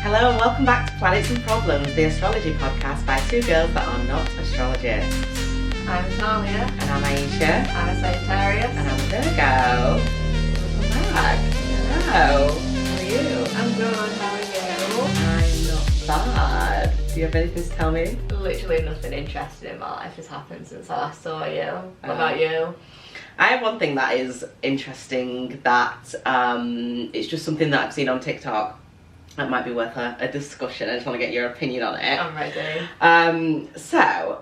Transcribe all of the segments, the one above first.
Hello and welcome back to Planets and Problems, the astrology podcast by two girls that are not astrologists. I'm Atalia. And I'm Ayesha. I'm a Sagittarius. And I'm a Virgo. Welcome back. Hello. How are you? I'm good, how are I'm not bad. Do you have anything to tell me? you? Literally nothing interesting in my life has happened since I last saw you. What about you? I have one thing that is interesting that it's just something that I've seen on TikTok. That might be worth a discussion. I just want to get your opinion on it. I'm ready.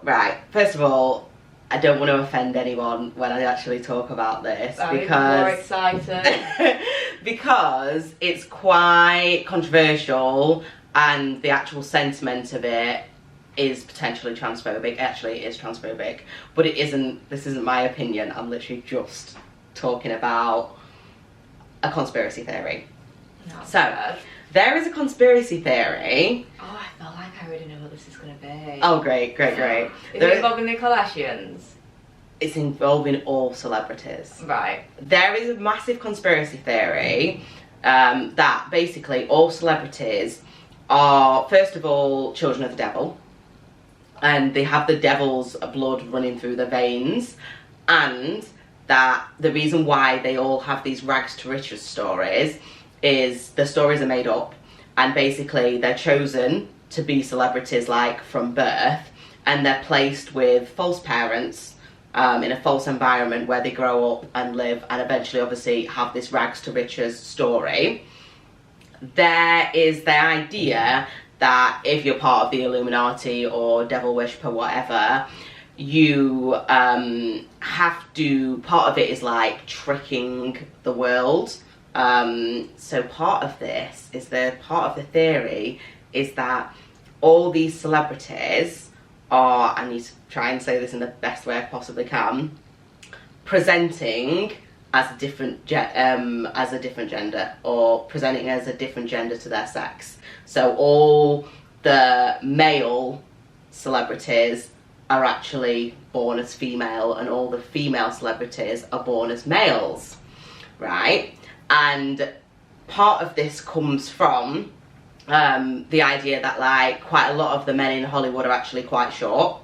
Right, first of all, I don't want to offend anyone when I actually talk about this I'm more excited. because it's quite controversial and the actual sentiment of it is potentially transphobic. Actually, it is transphobic, but it isn't. This isn't my opinion. I'm literally just talking about a conspiracy theory. There is a conspiracy theory. Oh, I felt like I already know what this is going to be. Oh, great. Is it involving the Kardashians? It's involving all celebrities. Right. There is a massive conspiracy theory that basically all celebrities are, first of all, children of the devil. And they have the devil's blood running through their veins. And that the reason why they all have these rags to riches stories is the stories are made up, and basically they're chosen to be celebrities like from birth, and they're placed with false parents in a false environment where they grow up and live and eventually obviously have this rags to riches story. There is the idea that if you're part of the Illuminati or devil worshipper, whatever, you have to, part of it is like tricking the world. So part of this is part of the theory is that all these celebrities are, I need to try and say this in the best way I possibly can, presenting as a different gender, or presenting as a different gender to their sex. So all the male celebrities are actually born as female, and all the female celebrities are born as males, right? And part of this comes from the idea that like quite a lot of the men in Hollywood are actually quite short,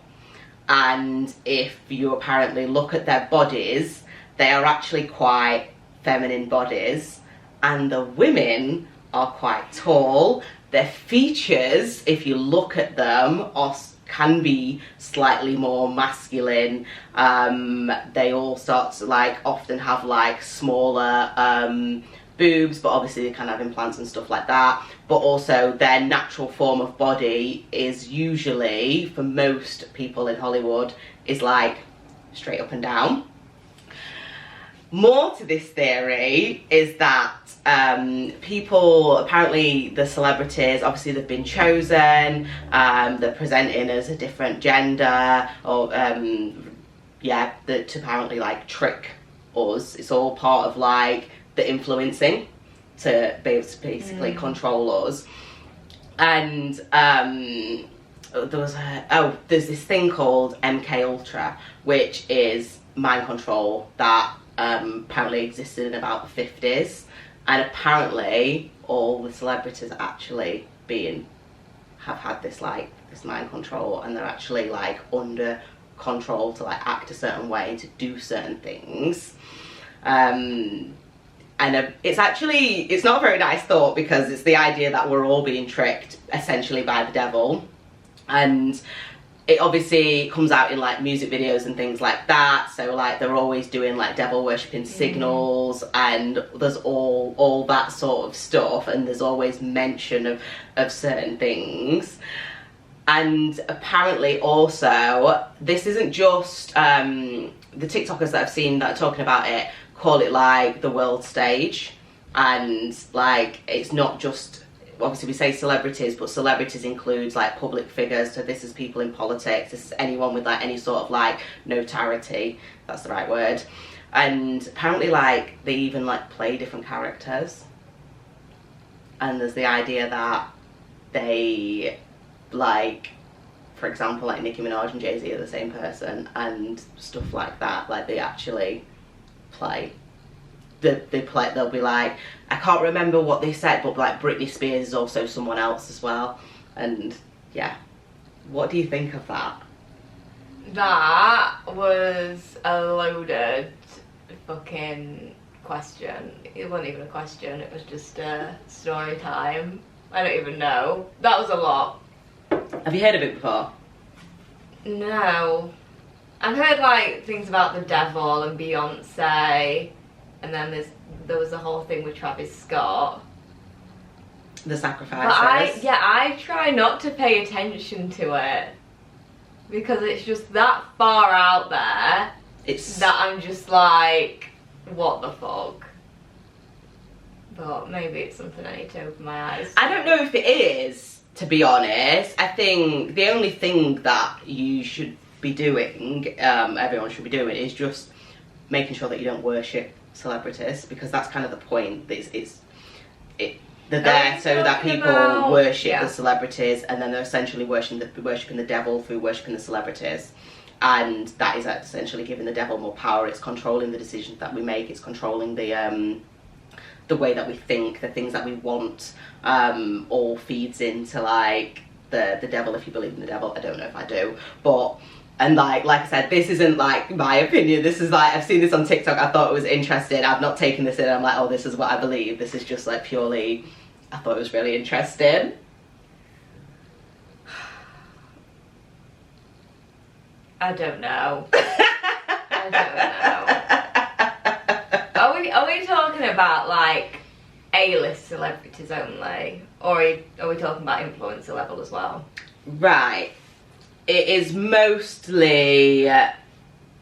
and if you apparently look at their bodies, they are actually quite feminine bodies, and the women are quite tall. Their features, if you look at them, can be slightly more masculine. They all start to like often have like smaller boobs, but obviously they can have implants and stuff like that. But also their natural form of body is usually, for most people in Hollywood, is like straight up and down. More to this theory is that people, apparently the celebrities, obviously they've been chosen, they're presenting as a different gender, or to apparently like trick us. It's all part of like the influencing to be able to basically control us. And there's this thing called MK Ultra, which is mind control that apparently existed in about the 50s, and apparently all the celebrities actually have had this mind control, and they're actually like under control to like act a certain way, to do certain things. It's not a very nice thought, because it's the idea that we're all being tricked essentially by the devil, and it obviously comes out in like music videos and things like that. So like they're always doing like devil worshipping signals, and there's all that sort of stuff, and there's always mention of certain things. And apparently also, this isn't just the TikTokers that I've seen that are talking about it call it like the world stage, and like it's not just, obviously we say celebrities, but celebrities includes like public figures. So this is people in politics, this is anyone with like any sort of like notoriety, that's the right word. And apparently like they even like play different characters, and there's the idea that they, like, for example, like Nicki Minaj and Jay-Z are the same person and stuff like that. Like they actually play they'll be like, I can't remember what they said, but like Britney Spears is also someone else as well. And yeah, what do you think of that? That was a loaded fucking question. It wasn't even a question, it was just a story time. I don't even know. That was a lot. Have you heard of it before? No. I've heard like things about the devil and Beyonce, and then there was the whole thing with Travis Scott. The sacrifices. But I try not to pay attention to it because it's just that far out there. It's that I'm just like, what the fuck? But maybe it's something I need to open my eyes to. I don't know if it is, to be honest. I think the only thing that you should be doing, everyone should be doing, is just making sure that you don't worship celebrities, because that's kind of the point. They're there so that people worship the celebrities, and then they're essentially worshipping the devil through worshipping the celebrities. And that is essentially giving the devil more power. It's controlling the decisions that we make. It's controlling the way that we think, the things that we want. All feeds into like the devil. If you believe in the devil, I don't know if I do, but. And like I said, this isn't like my opinion. This is like, I've seen this on TikTok. I thought it was interesting. I've not taken this in. I'm like, oh, this is what I believe. This is just like purely, I thought it was really interesting. I don't know. I don't know. Are we talking about like A-list celebrities only, or are we talking about influencer level as well? Right. It is mostly,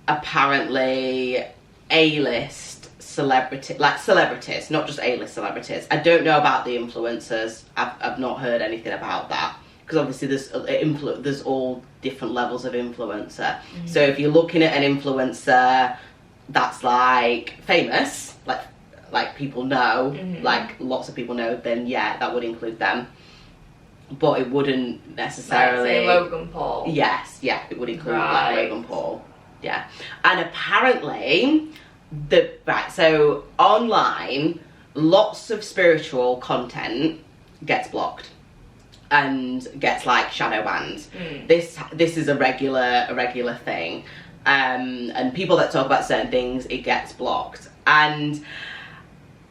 apparently, A-list celebrities, not just A-list celebrities. I don't know about the influencers. I've not heard anything about that. Because obviously there's all different levels of influencer. Mm-hmm. So if you're looking at an influencer that's like famous, like people know, mm-hmm. like lots of people know, then yeah, that would include them. But it wouldn't necessarily... Like, say Logan Paul. Yes, yeah, it would include like Logan Paul. Yeah. And apparently, so online, lots of spiritual content gets blocked and gets like shadow banned. Mm. This is a regular thing. And people that talk about certain things, it gets blocked. And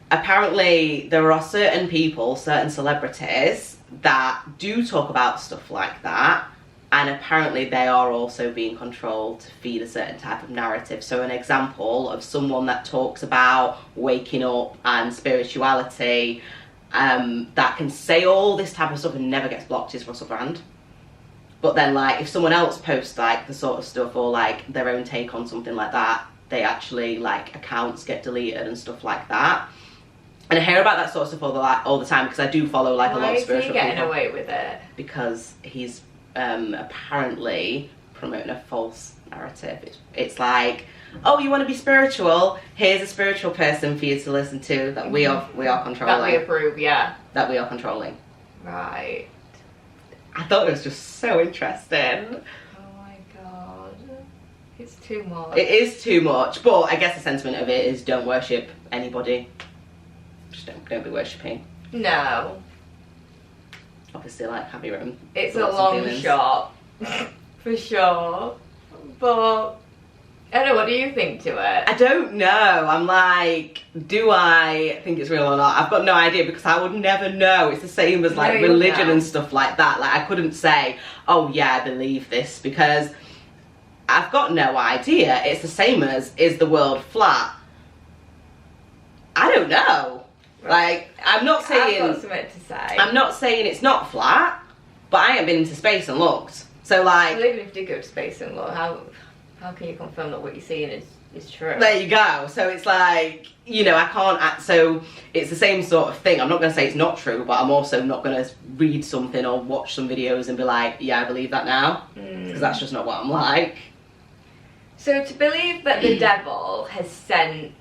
apparently there are certain people, certain celebrities that do talk about stuff like that, and apparently they are also being controlled to feed a certain type of narrative. So an example of someone that talks about waking up and spirituality, that can say all this type of stuff and never gets blocked, is Russell Brand. But then like if someone else posts like the sort of stuff or like their own take on something like that, they actually like accounts get deleted and stuff like that. And I hear about that sort of stuff all the time, because I do follow like a lot of spiritual people. Why is he getting away with it? Because he's apparently promoting a false narrative. It's like, oh, you want to be spiritual? Here's a spiritual person for you to listen to that we are controlling. That we approve, yeah. That we are controlling. Right. I thought it was just so interesting. Oh my god. It's too much. It is too much, but I guess the sentiment of it is don't worship anybody. Just don't be worshipping. No. Obviously, like, have your own. It's a long shot, for sure. But I don't know. What do you think to it? I don't know. I'm like, do I think it's real or not? I've got no idea, because I would never know. It's the same as like religion and stuff like that. Like, I couldn't say, oh yeah, I believe this, because I've got no idea. It's the same as, is the world flat? I don't know. Like, I'm not saying... I've got something to say. I'm not saying it's not flat, but I ain't been into space and looked. So, like... Well, even if you did go to space and look, how can you confirm that what you're seeing is true? There you go. So it's like, you know, I can't... So it's the same sort of thing. I'm not going to say it's not true, but I'm also not going to read something or watch some videos and be like, yeah, I believe that now. Because that's just not what I'm like. So to believe that the devil has sent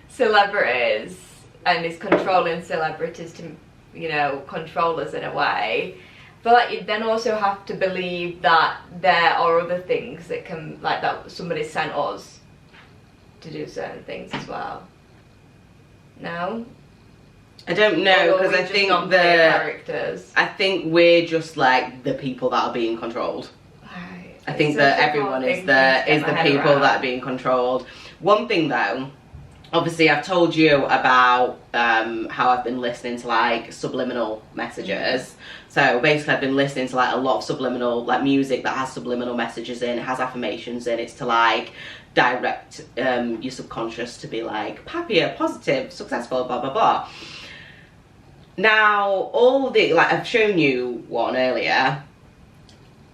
celebrities and is controlling celebrities to, you know, control us in a way, but like you then also have to believe that there are other things that can, like, that somebody sent us. to do certain things as well? No? I don't know, because I think characters. I think we're just like the people that are being controlled. Right. I think that everyone is the people that are being controlled. One thing though, obviously I've told you about how I've been listening to like subliminal messages. So basically I've been listening to like a lot of subliminal, like music that has subliminal messages in, it has affirmations in, it's to like direct your subconscious to be like happier, positive, successful, blah blah blah. Now all the, like I've shown you one earlier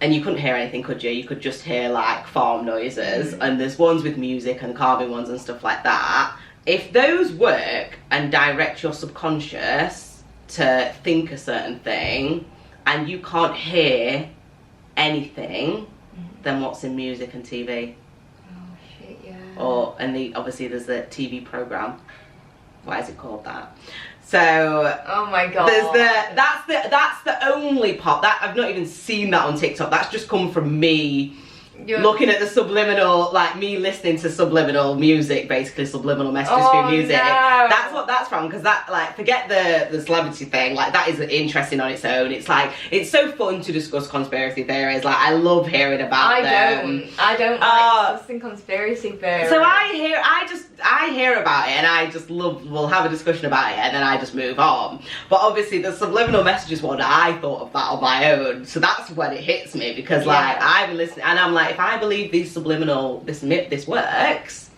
and you couldn't hear anything, could you? You could just hear like farm noises, and there's ones with music and calming ones and stuff like that. If those work and direct your subconscious to think a certain thing and you can't hear anything, then what's in music and TV? And obviously there's the TV program. Why is it called that? So oh my god, that's the only part that I've not even seen that on TikTok. That's just come from me looking at the subliminal, like me listening to subliminal music, basically subliminal messages through music. No. That's what that's from, because that, like, forget the celebrity thing, like that is interesting on its own. It's like, it's so fun to discuss conspiracy theories. Like I love hearing about them. I don't like discussing conspiracy theories. So I hear about it and I just we'll have a discussion about it and then I just move on. But obviously the subliminal messages one, I thought of that on my own. So that's when it hits me, because like I've been listening and I'm like, if I believe these subliminal, this works,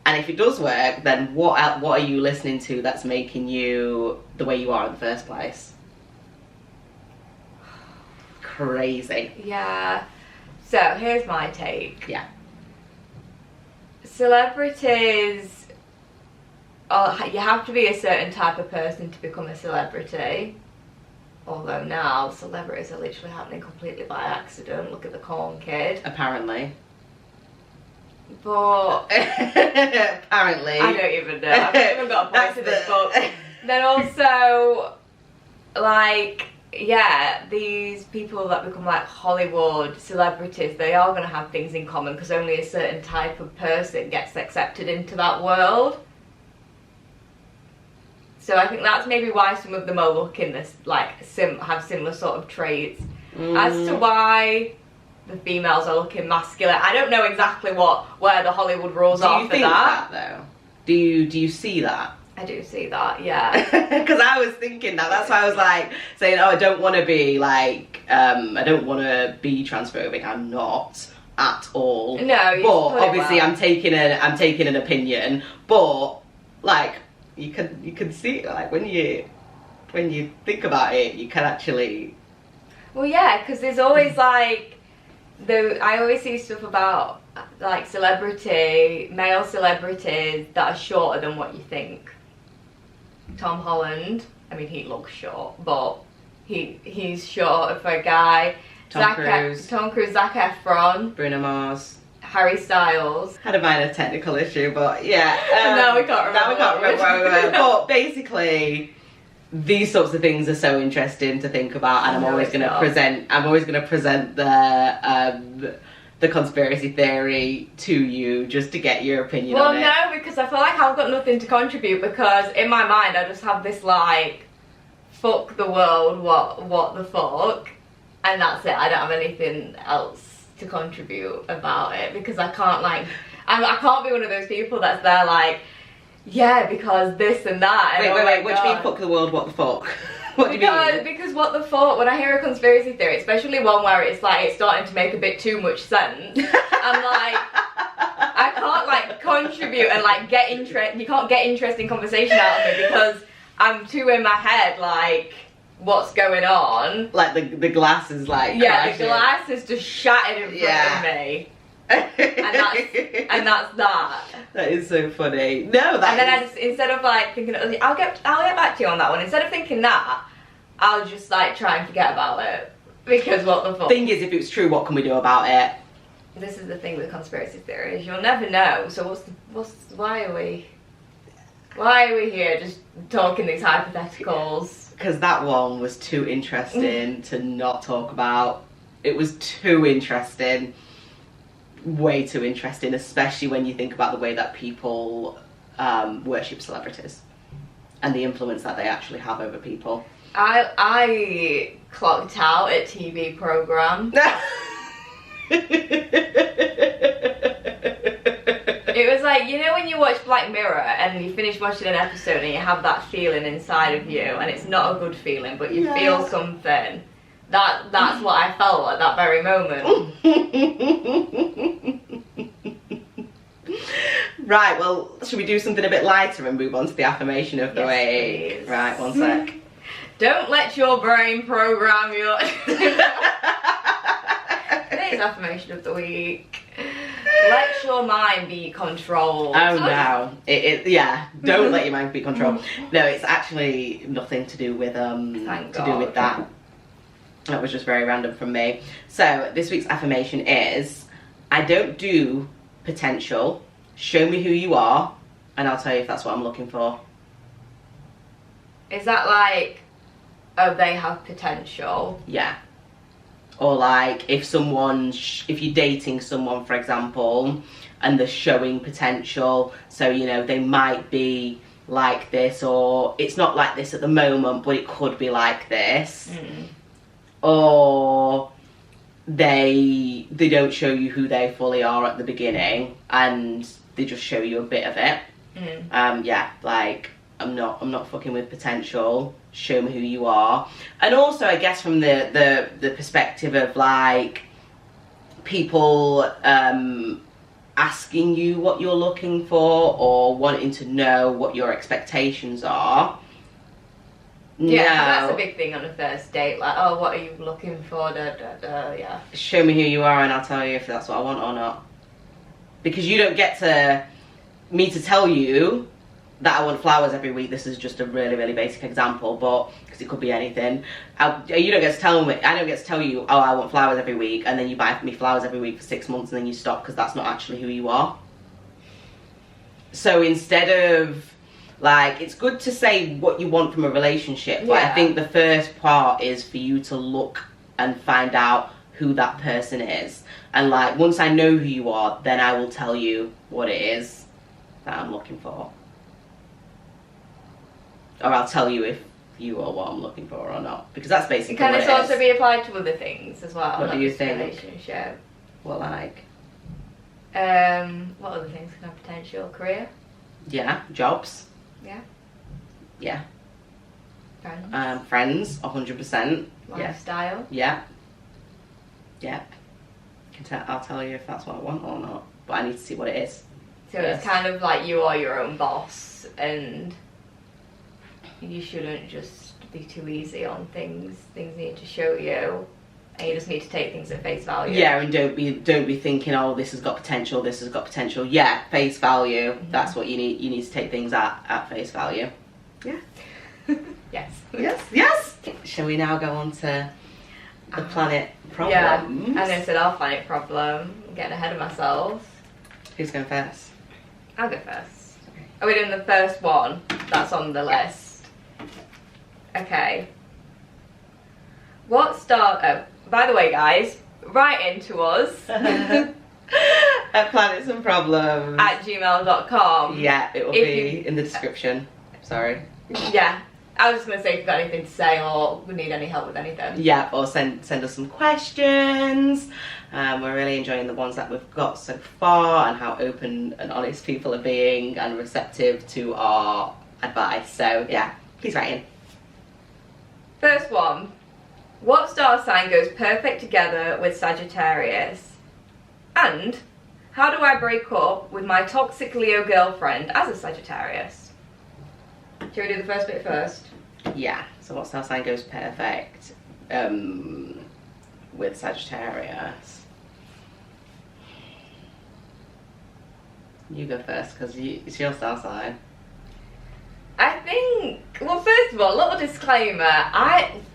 and if it does work, then what are you listening to that's making you the way you are in the first place? Crazy. Yeah. So here's my take. Yeah. Celebrities, you have to be a certain type of person to become a celebrity. Although now celebrities are literally happening completely by accident. Look at the corn kid. Apparently. But apparently. I don't even know. I've not even got a point to this book. Then also, like, yeah, these people that become like Hollywood celebrities, they are going to have things in common because only a certain type of person gets accepted into that world. So I think that's maybe why some of them are looking this, like, have similar sort of traits. As to why the females are looking masculine, I don't know exactly where the Hollywood rules are for that. Do you think that though? Do you see that? I do see that, yeah. Because I was thinking that. That's why I was like saying, oh, I don't want to be like, I don't want to be transphobic. I'm not at all. No, you but obviously I'm taking an opinion. But like, you can see it, like when you think about it, you can actually. Well, yeah, because there's always like I always see stuff about like male celebrities that are shorter than what you think. Tom Holland, I mean, he looks short, but he's short for a guy. Tom Cruise, Zac Efron, Bruno Mars, Harry Styles. Had a minor technical issue, but yeah. Now we can't remember. But basically, these sorts of things are so interesting to think about, and I'm always going to present the conspiracy theory to you just to get your opinion on it. Well, no, because I feel like I've got nothing to contribute, because in my mind I just have this like, fuck the world, what the fuck, and that's it. I don't have anything else to contribute about it, because I can't like, I can't be one of those people that's there like, yeah, because this and that. And wait, what do you mean fuck the world, what the fuck? What do you mean? Because what the fuck, when I hear a conspiracy theory, especially one where it's like, it's starting to make a bit too much sense, I'm like, I can't like contribute and like you can't get interesting conversation out of me, because I'm too in my head like, what's going on? Like the glass is like crashing. The glass is just shattered in front of me. and that's that. That is so funny. No, and then I just, instead of like thinking, I'll get back to you on that one. Instead of thinking that, I'll just like try and forget about it, because what the fuck. Thing is, if it's true, what can we do about it? This is the thing with conspiracy theories. You'll never know. So why are we here just talking these hypotheticals? Because that one was too interesting to not talk about. It was too interesting. way too interesting, especially when you think about the way that people worship celebrities and the influence that they actually have over people. I clocked out at TV program. It was like, you know when you watch Black Mirror and you finish watching an episode and you have that feeling inside of you, and it's not a good feeling, but you feel something. That's what I felt at that very moment. Right, well, should we do something a bit lighter and move on to the affirmation of the week? Please. Right, one sec. Don't let your brain program your... Today's affirmation of the week. Let your mind be controlled. Oh no, don't let your mind be controlled. No, it's actually nothing to do with that. That was just very random from me. So this week's affirmation is, I don't do potential. Show me who you are, and I'll tell you if that's what I'm looking for. Is that like, oh, they have potential? Yeah. Or like if you're dating someone, for example, and they're showing potential, so you know they might be like this, or it's not like this at the moment, but it could be like this. Or they don't show you who they fully are at the beginning, and they just show you a bit of it. Yeah, like I'm not fucking with potential. Show me who you are. And also, I guess from the perspective of like people asking you what you're looking for, or wanting to know what your expectations are. Yeah, that's a big thing on a first date. Like, oh, what are you looking for? Yeah. Show me who you are, and I'll tell you if that's what I want or not. Because you don't get me to tell you that I want flowers every week. This is just a really, really basic example, but because it could be anything. You don't get to tell me. I don't get to tell you, oh, I want flowers every week, and then you buy me flowers every week for 6 months, and then you stop because that's not actually who you are. So instead of like, it's good to say what you want from a relationship, but I think the first part is for you to look and find out who that person is. And like, once I know who you are, then I will tell you what it is that I'm looking for. Or I'll tell you if you are what I'm looking for or not. Because that's basically Can what this it also is. be applied to other things as well? What do you think? Relationship. Well, like? What other things can have potential? Career? Yeah. Jobs? Yeah. Yeah. Friends? Friends, 100%. Lifestyle? Yeah. Yeah. I'll tell you if that's what I want or not. But I need to see what it is. So it's kind of like you are your own boss, and you shouldn't just be too easy on things. Things need to show you, and you just need to take things at face value. Yeah, and don't be thinking, oh, this has got potential, this has got potential. Yeah, face value. That's what you need. You need to take things at face value. Yeah. Yes. Yes. Shall we now go on to the planet problems? Yeah. And I said our planet problem. I'm getting ahead of myself. Who's going first? I'll go first. Are we doing the first one that's on the list? Okay. By the way, guys, write into us at planetsandproblems at gmail.com. Yeah, it will be in the description. Sorry. Yeah. I was just going to say if you've got anything to say or we need any help with anything. Yeah, or send us some questions. We're really enjoying the ones that we've got so far, and how open and honest people are being and receptive to our advice. So yeah, please write in. First one. What star sign goes perfect together with Sagittarius? And how do I break up with my toxic Leo girlfriend as a Sagittarius? Shall we do the first bit first? Yeah, so what star sign goes perfect with Sagittarius? You go first, because it's your star sign. I think, well, first of all, little disclaimer,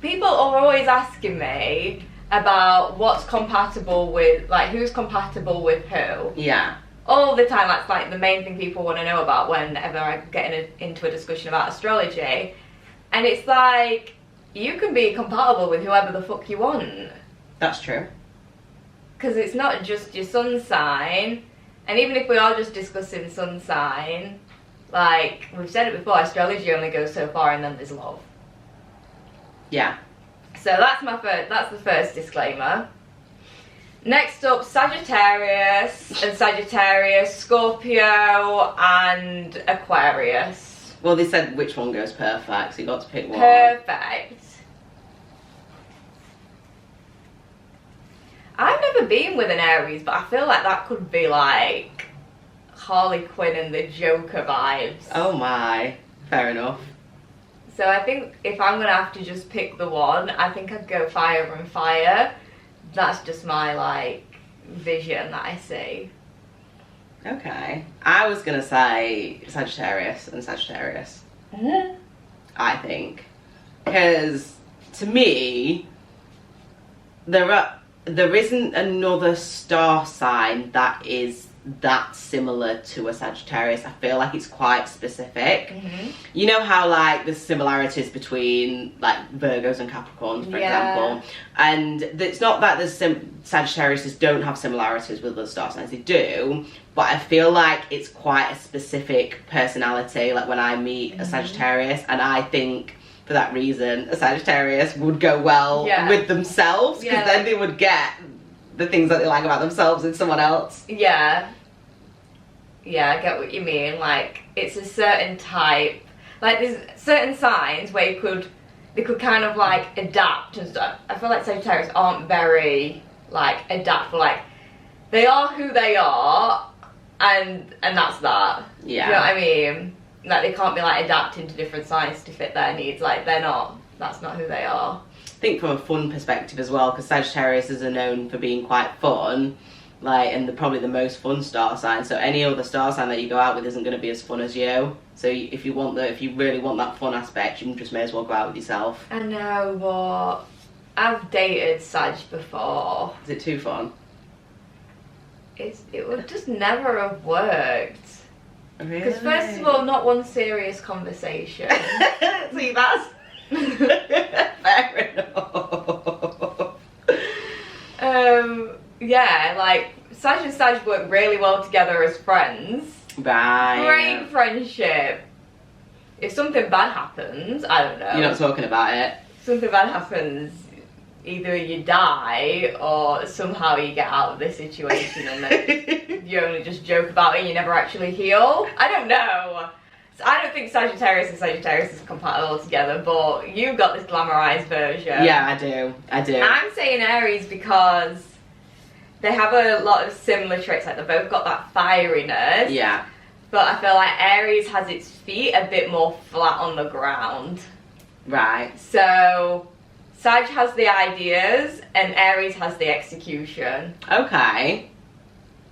people are always asking me about what's compatible with, like, who's compatible with who. Yeah. All the time. That's like the main thing people want to know about whenever I get into a discussion about astrology. And it's like, you can be compatible with whoever the fuck you want. That's true. because it's not just your sun sign, and even if we are just discussing sun sign, like we've said it before, astrology only goes so far and then there's love. Yeah. So that's the first disclaimer. Next up, Sagittarius and Sagittarius, Scorpio and Aquarius. Well, they said which one goes perfect, so you got to pick one. Perfect. I've never been with an Aries, but I feel like that could be like Harley Quinn and the Joker vibes. Oh my, fair enough. So I think if I'm gonna have to just pick the one, I think I'd go fire and fire. That's just my like vision that I see. Okay. I was gonna say Sagittarius and Sagittarius. I think. Because to me, there isn't another star sign that is that similar to a Sagittarius. I feel like it's quite specific. Mm-hmm. You know how like there's similarities between like Virgos and Capricorns, for example, and it's not that there's Sagittarius don't have similarities with other star signs, they do, but I feel like it's quite a specific personality. Like when I meet a Sagittarius, and I think for that reason a Sagittarius would go well with themselves, because then they would get the things that they like about themselves in someone else. Yeah, I get what you mean. Like it's a certain type. Like there's certain signs where they could kind of like adapt and stuff. I feel like Sagittarius aren't very like adaptable. Like they are who they are, and that's that. Yeah. Do you know what I mean? Like they can't be like adapting to different signs to fit their needs. Like they're not. That's not who they are. I think from a fun perspective as well, because Sagittarius are known for being quite fun, like, and they're probably the most fun star sign. So any other star sign that you go out with isn't going to be as fun as you. So if you really want that fun aspect, you just may as well go out with yourself. I know, but I've dated Sag before. Is it too fun? It would just never have worked. Really? Because first of all, not one serious conversation. See, that's fair enough. Yeah, like Sag and Sag work really well together as friends. Right. Great friendship. If something bad happens, I don't know. You're not talking about it. Something bad happens, either you die or somehow you get out of this situation and then you only just joke about it and you never actually heal. I don't know. So I don't think Sagittarius and Sagittarius is compatible together, but you've got this glamorized version. Yeah, I do. I'm saying Aries because they have a lot of similar traits. Like they've both got that fieriness. Yeah. But I feel like Aries has its feet a bit more flat on the ground. Right. So Sag has the ideas and Aries has the execution. Okay.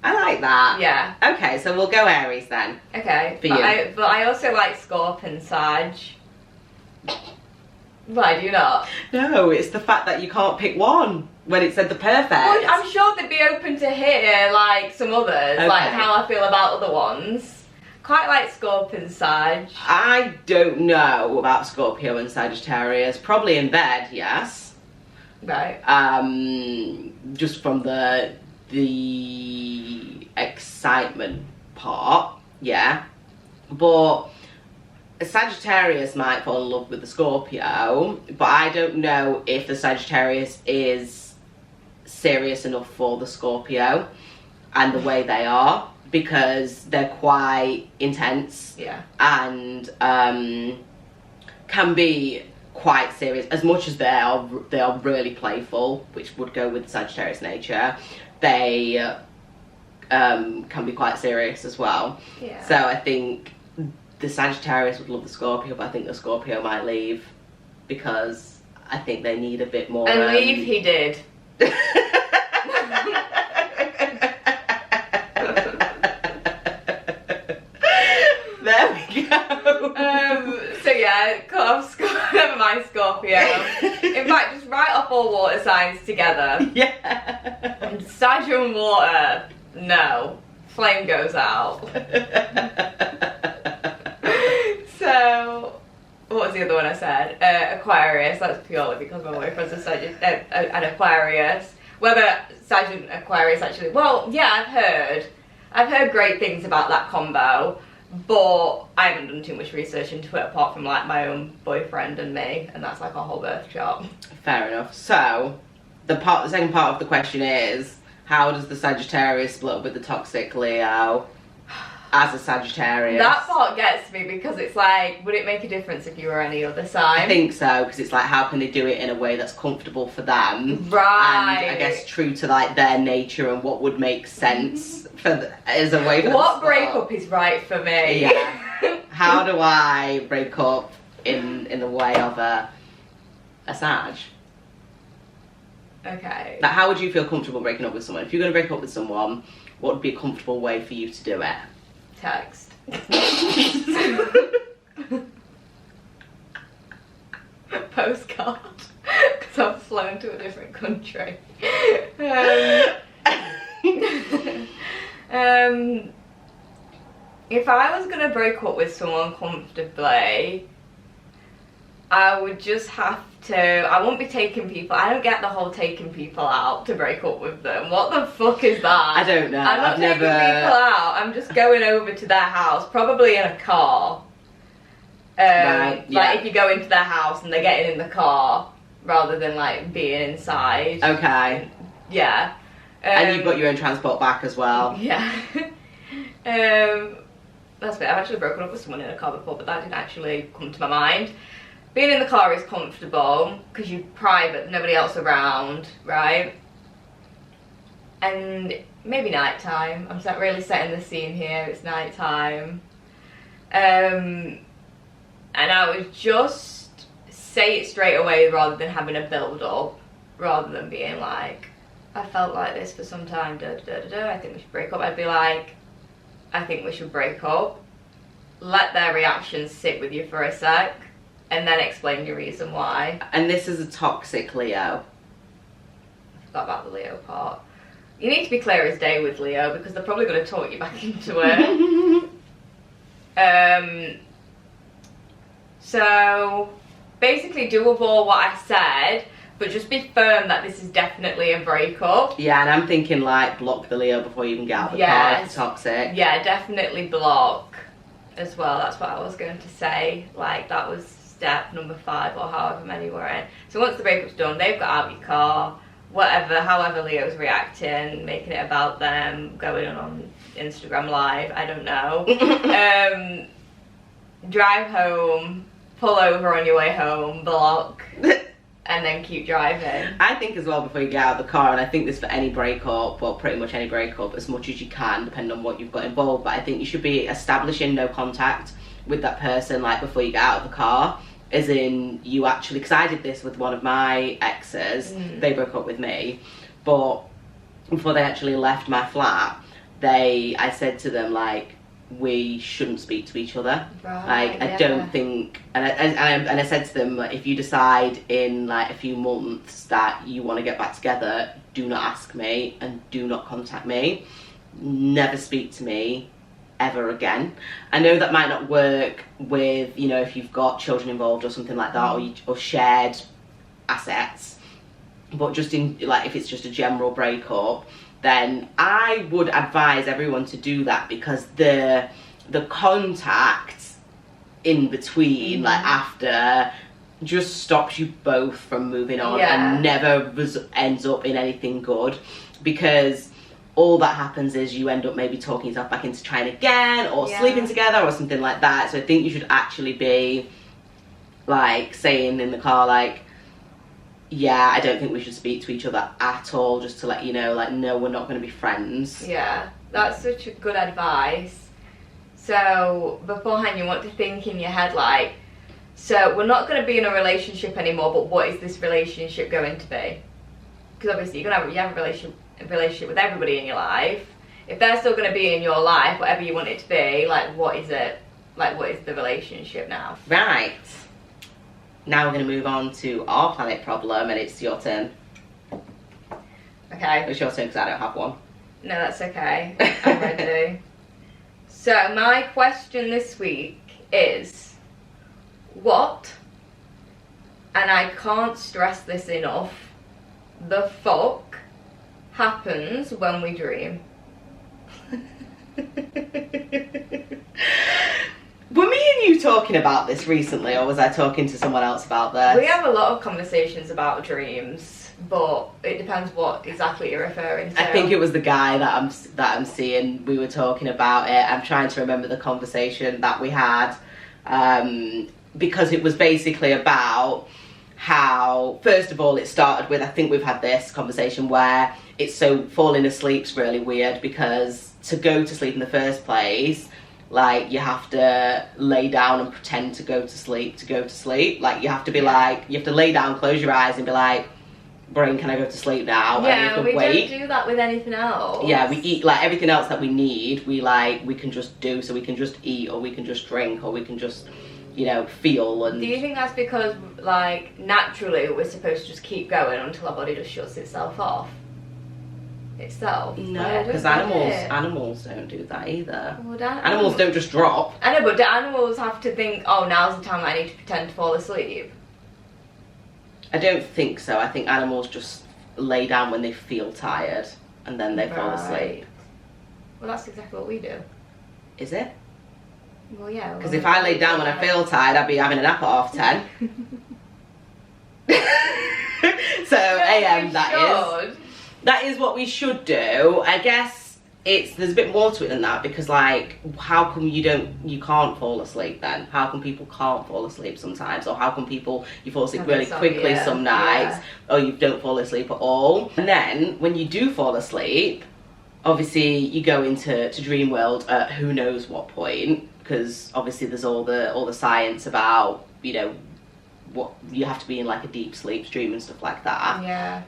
I like that. Yeah. Okay, so we'll go Aries then. Okay. For you. But I also like Scorp and Sag. Why do you not? No, it's the fact that you can't pick one when it said the perfect. Well, I'm sure they'd be open to hear like some others, like how I feel about other ones. Quite like Scorp and Sag. I don't know about Scorpio and Sagittarius. Probably in bed, yes. Right. Just from the excitement part, yeah. But a Sagittarius might fall in love with the Scorpio, but I don't know if the Sagittarius is serious enough for the Scorpio and the way they are, because they're quite intense. Yeah. And can be quite serious. As much as they are really playful, which would go with Sagittarius nature, they can be quite serious as well. Yeah. So I think the Sagittarius would love the Scorpio, but I think the Scorpio might leave because I think they need a bit more. And leave he did. There we go. So yeah, cut off never mind Scorpio. In fact, just write off all water signs together. Yeah. And Sag and water, no. Flame goes out. So, what was the other one I said? Aquarius, that's purely because my boyfriend's an Aquarius. whether Sag and Aquarius actually, well, yeah, I've heard great things about that combo, but I haven't done too much research into it apart from like my own boyfriend and me, and that's like a whole birth chart. Fair enough. So, the second part of the question is, how does the Sagittarius split up with the toxic Leo as a Sagittarius? That part gets me because it's like, would it make a difference if you were any other sign? I think so, because it's like, how can they do it in a way that's comfortable for them? Right. And I guess true to like their nature and what would make sense as a way for what breakup is right for me? Yeah. How do I break up in the way of a Sag? Okay. Like, how would you feel comfortable breaking up with someone? If you're going to break up with someone, what would be a comfortable way for you to do it? Text. Postcard. Because I've flown to a different country. If I was going to break up with someone comfortably, I would just have to, I won't be taking people, I don't get the whole taking people out to break up with them. What the fuck is that? I don't know. I'm not taking people out, I'm just going over to their house, probably in a car. Right, yeah. Like if you go into their house and they're getting in the car, rather than like being inside. Okay. Yeah. And you've got your own transport back as well. Yeah. That's it. I've actually broken up with someone in a car before, but that didn't actually come to my mind. Being in the car is comfortable because you're private, nobody else around, right? And maybe nighttime. I'm really setting the scene here. It's nighttime. And I would just say it straight away rather than having a build up, rather than being like, I felt like this for some time, I think we should break up. I'd be like, I think we should break up. Let their reactions sit with you for a sec, and then explain your reason why. And this is a toxic Leo. I forgot about the Leo part. You need to be clear as day with Leo, because they're probably going to talk you back into it. So, basically do with all what I said, but just be firm that this is definitely a breakup. Yeah, and I'm thinking like block the Leo before you even get out of the car if it's toxic. Yeah, definitely block as well. That's what I was going to say. Like, that was step number 5 or however many we're in. So once the breakup's done, they've got out of your car, whatever, however Leo's reacting, making it about them, going on Instagram Live, I don't know. Drive home, pull over on your way home, block. And then keep driving. I think as well before you get out of the car, and I think this for any breakup, well pretty much any breakup, as much as you can, depending on what you've got involved, but I think you should be establishing no contact with that person, like before you get out of the car, as in you actually, because I did this with one of my exes, they broke up with me, but before they actually left my flat, I said to them like, we shouldn't speak to each other. Right, like I don't think, and I said to them, like, if you decide in like a few months that you want to get back together, do not ask me and do not contact me. Never speak to me ever again. I know that might not work with, you know, if you've got children involved or something like that, or shared assets, but just in like if it's just a general breakup, then I would advise everyone to do that, because the contact in between, like after, just stops you both from moving on and never ends up in anything good, because all that happens is you end up maybe talking yourself back into trying again, or sleeping together or something like that. So I think you should actually be like saying in the car like, yeah, I don't think we should speak to each other at all, just to let you know, like, no, we're not going to be friends. Yeah, that's such a good advice. So, beforehand, you want to think in your head, like, so we're not going to be in a relationship anymore, but what is this relationship going to be? Because obviously, you have a relationship with everybody in your life. If they're still going to be in your life, whatever you want it to be, like, what is it? Like, what is the relationship now? Right. Now we're going to move on to our planet problem, and it's your turn. Okay. It's your turn because I don't have one. No, that's okay. I'm ready. So, my question this week is, what, and I can't stress this enough, the fuck happens when we dream? Were me and you talking about this recently, or was I talking to someone else about this? We have a lot of conversations about dreams, but it depends what exactly you're referring to. I think it was the guy that I'm seeing. We were talking about it. I'm trying to remember the conversation that we had, because it was basically about how, first of all, it started with, I think we've had this conversation where it's so falling asleep's really weird, because to go to sleep in the first place, like, you have to lay down and pretend to go to sleep. Like, you have to be like, you have to lay down, close your eyes and be like, brain, can I go to sleep now? Yeah, and we wait. don't do that with anything else. Yeah, we eat, like, everything else that we need, we can just do. So we can just eat, or we can just drink, or we can just, you know, feel. And do you think that's because, like, naturally we're supposed to just keep going until our body just shuts itself off? No, because animals don't do that either. Well, animals don't just drop. I know, but do animals have to think, oh, now's the time I need to pretend to fall asleep? I don't think so. I think animals just lay down when they feel tired, and then they fall asleep. Well, that's exactly what we do. Is it? Well, yeah. Because if I lay down when I feel tired, I'd be having a nap at 10:30. So AM, that is what we should do. I guess there's a bit more to it than that, because, like, how come you can't fall asleep then? How come people can't fall asleep sometimes? Or how come you fall asleep really quickly some nights, or you don't fall asleep at all? And then when you do fall asleep, obviously you go into dream world at who knows what point, because obviously there's all the science about, you know, what you have to be in, like, a deep sleep dream and stuff like that. Yeah.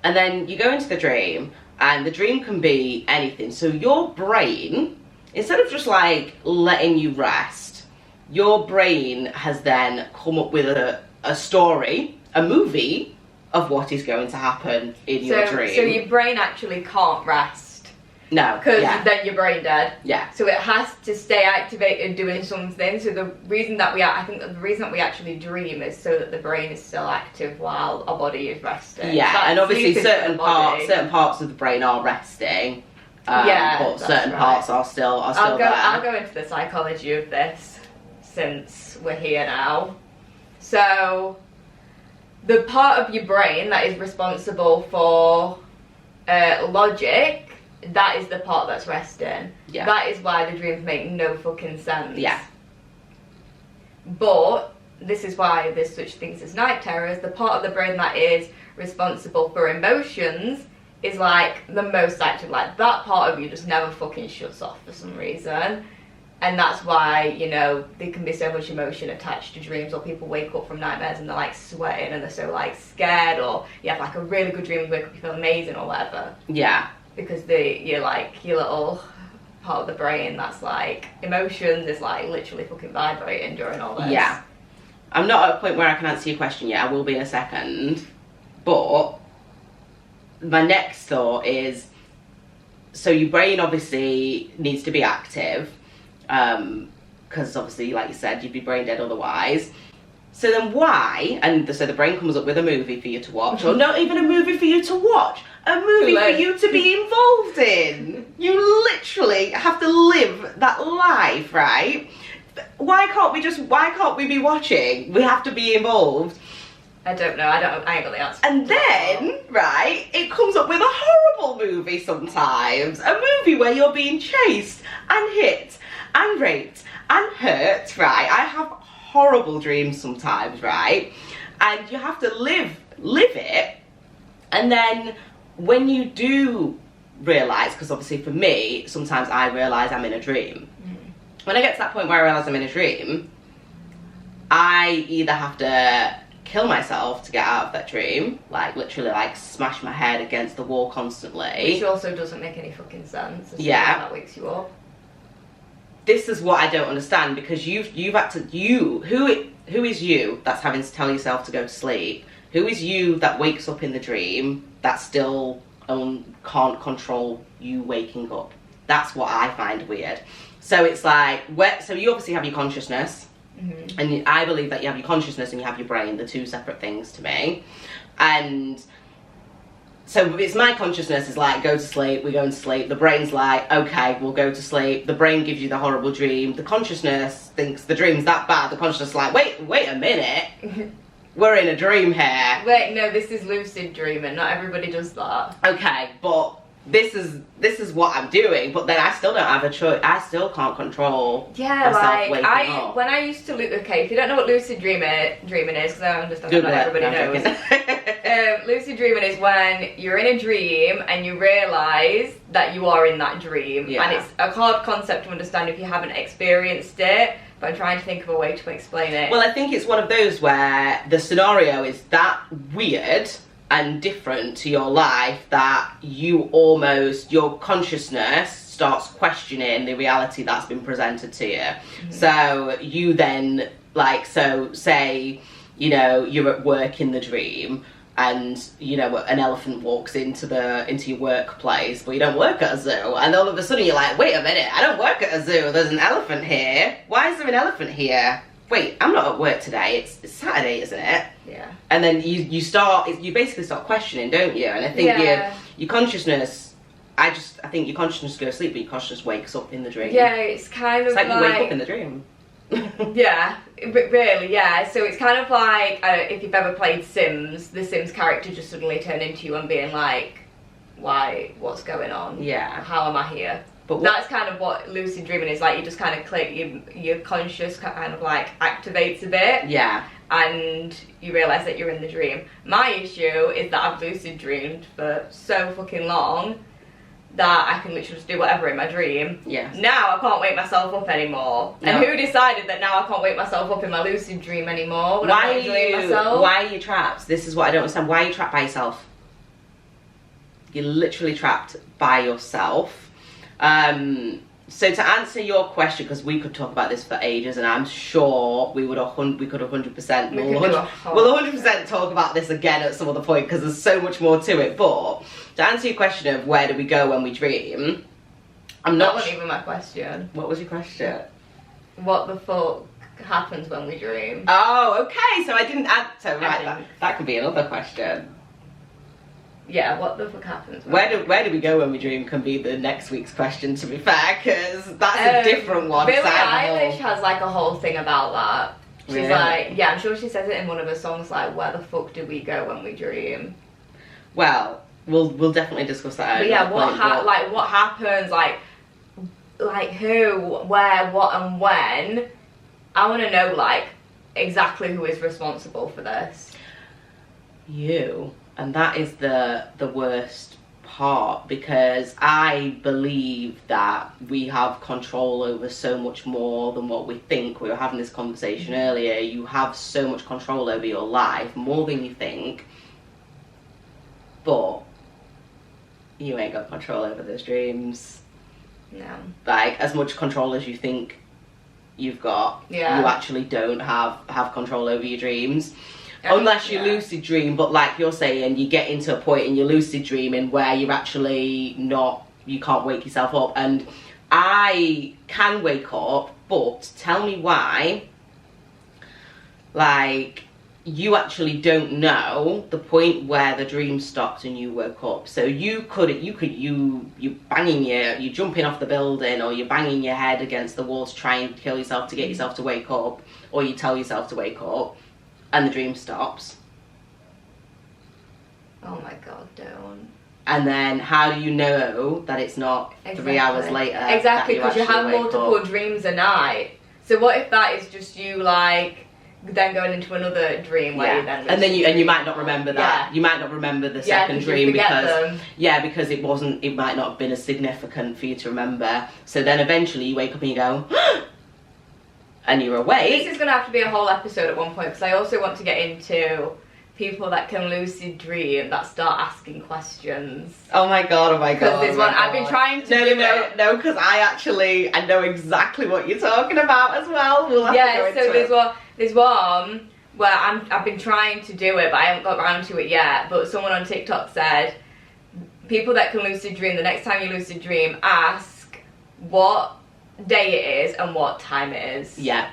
And then you go into the dream, and the dream can be anything. So your brain, instead of just, like, letting you rest, your brain has then come up with a story, a movie of what is going to happen in your dream. So your brain actually can't rest. No. Because then your brain dead. Yeah. So it has to stay activated doing something. So the reason that we actually dream is so that the brain is still active while our body is resting. Yeah, and obviously certain parts of the brain are resting. But certain parts are still there. I'll go into the psychology of this since we're here now. So the part of your brain that is responsible for logic, that is the part that's resting. Yeah. That is why the dreams make no fucking sense. Yeah. But this is why there's such things as night terrors. The part of the brain that is responsible for emotions is, like, the most active. Like, that part of you just never fucking shuts off for some reason. And that's why, you know, there can be so much emotion attached to dreams, or people wake up from nightmares and they're, like, sweating and they're so, like, scared, or you have, like, a really good dream and wake up, you feel amazing or whatever. Yeah. Because you're, like, your little part of the brain that's, like, emotions is, like, literally fucking vibrating during all this. Yeah. I'm not at a point where I can answer your question yet. I will be in a second. But my next thought is, so your brain obviously needs to be active, because obviously, like you said, you'd be brain dead otherwise. So then why, so the brain comes up with a movie for you to watch, or not even a movie for you to watch, a movie for you to be involved in. You literally have to live that life, right? Why can't we be watching? We have to be involved. I don't know, I ain't got the answer. And then, right, it comes up with a horrible movie sometimes. A movie where you're being chased and hit and raped and hurt, right? I have horrible dreams sometimes, right? And you have to live it. And then when you do realise, because obviously for me, sometimes I realise I'm in a dream. When I get to that point where I realise I'm in a dream, I either have to kill myself to get out of that dream, like literally like smash my head against the wall constantly. Which also doesn't make any fucking sense. Yeah. That wakes you up. This is what I don't understand, because who is you that's having to tell yourself to go to sleep? Who is you that wakes up in the dream that still can't control you waking up? That's what I find weird. So it's like, so you obviously have your consciousness, and I believe that you have your consciousness and you have your brain, the two separate things to me. And so it's my consciousness is like, go to sleep, we go into sleep. The brain's like, okay, we'll go to sleep. The brain gives you the horrible dream. The consciousness thinks the dream's that bad. The consciousness is like, wait a minute. We're in a dream here. Wait, no, this is lucid dreaming. Not everybody does that. Okay, but this is what I'm doing, but then I still don't have a choice. I still can't control myself waking up. When I used to okay, if you don't know what lucid dreaming is, because I understand that not everybody knows. Lucid dreaming is when you're in a dream and you realise that you are in that dream, and it's a hard concept to understand if you haven't experienced it. But I'm trying to think of a way to explain it. Well, I think it's one of those where the scenario is that weird and different to your life that your consciousness starts questioning the reality that's been presented to you. Mm-hmm. So you then, say, you're at work in the dream, and an elephant walks into your workplace, but you don't work at a zoo, and all of a sudden you're like, wait a minute, I don't work at a zoo, there's an elephant here. Why is there an elephant here? Wait, I'm not at work today, it's Saturday, isn't it? Yeah. And then you basically start questioning, don't you? And I think your consciousness, I think your consciousness goes to sleep, but your consciousness wakes up in the dream. Yeah, it's kind of like you wake up in the dream. Yeah, but really, yeah. So it's kind of like, if you've ever played Sims, the Sims character just suddenly turned into you and being like, why, what's going on? Yeah. How am I here? But that's kind of what lucid dreaming is like. You just kind of click, your conscious kind of like activates a bit. Yeah. And you realise that you're in the dream. My issue is that I've lucid dreamed for so fucking long that I can literally just do whatever in my dream. Yes. Now I can't wake myself up anymore. No. And who decided that now I can't wake myself up in my lucid dream anymore? Why are you trapped? This is what I don't understand. Why are you trapped by yourself? You're literally trapped by yourself. So to answer your question, because we could talk about this for ages, and I'm sure we could 100%. We'll 100% talk about this again at some other point because there's so much more to it. But to answer your question of where do we go when we dream, that wasn't even my question. What was your question? What the fuck happens when we dream? Oh, okay. So I didn't answer. Right, that could be another question. Yeah, what the fuck happens? Where do we go when we dream can be the next week's question, to be fair, because that's a different one. Billie Eilish has like a whole thing about that. She's really? like, yeah, I'm sure she says it in one of her songs, like, where the fuck do we go when we dream? Well, we'll definitely discuss that. But yeah, what happens, like who, where, what, and when? I want to know like exactly who is responsible for this. You. And that is the worst part, because I believe that we have control over so much more than what we think. We were having this conversation earlier. You have so much control over your life, more than you think. But you ain't got control over those dreams. No. Like, as much control as you think you've got, you actually don't have control over your dreams. Unless you lucid dream, but like you're saying, you get into a point in your lucid dreaming where you're actually you can't wake yourself up. And I can wake up, but tell me why, like, you actually don't know the point where the dream stopped and you woke up. So you jumping off the building, or you're banging your head against the wall to try and kill yourself to get yourself to wake up, or you tell yourself to wake up, and the dream stops. Oh my god, don't. And then how do you know that it's not 3 hours later? Exactly, because you have multiple dreams a night. So what if that is just you like then going into another dream where you then and you might not remember that. Yeah. You might not remember the second dream because it might not have been as significant for you to remember. So then eventually you wake up and you go and you're awake. This is going to have to be a whole episode at one point, because I also want to get into people that can lucid dream that start asking questions. Oh my god. Because there's one, I've been trying to do it. No, because I know exactly what you're talking about as well. We'll have to go into it. There's one where I've been trying to do it, but I haven't got around to it yet. But someone on TikTok said, people that can lucid dream, the next time you lucid dream, ask what day it is and what time it is. Yeah.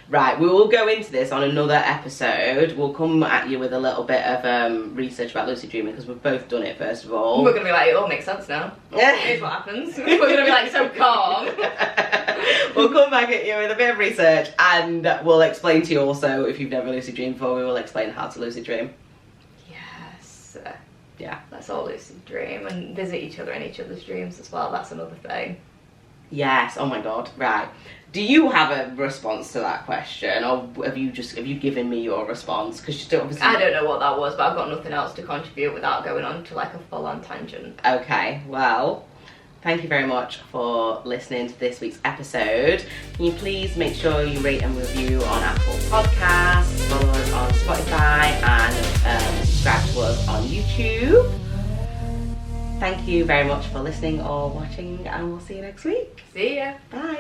Right, we will go into this on another episode. We'll come at you with a little bit of research about lucid dreaming because we've both done it, first of all. We're going to be like, it all makes sense now. Here's what happens. We're going to be like so calm. We'll come back at you with a bit of research and we'll explain to you also, if you've never lucid dreamed before, we will explain how to lucid dream. Yes. Yeah. Let's all lucid dream and visit each other in each other's dreams as well. That's another thing. Yes, oh my god, right. Do you have a response to that question, or have you given me your response? Because you don't obviously... I don't know what that was, but I've got nothing else to contribute without going on to like a full-on tangent. Okay, well, thank you very much for listening to this week's episode. Can you please make sure you rate and review on Apple Podcasts, follow us on Spotify, and subscribe to us on YouTube. Thank you very much for listening or watching, and we'll see you next week. See ya. Bye.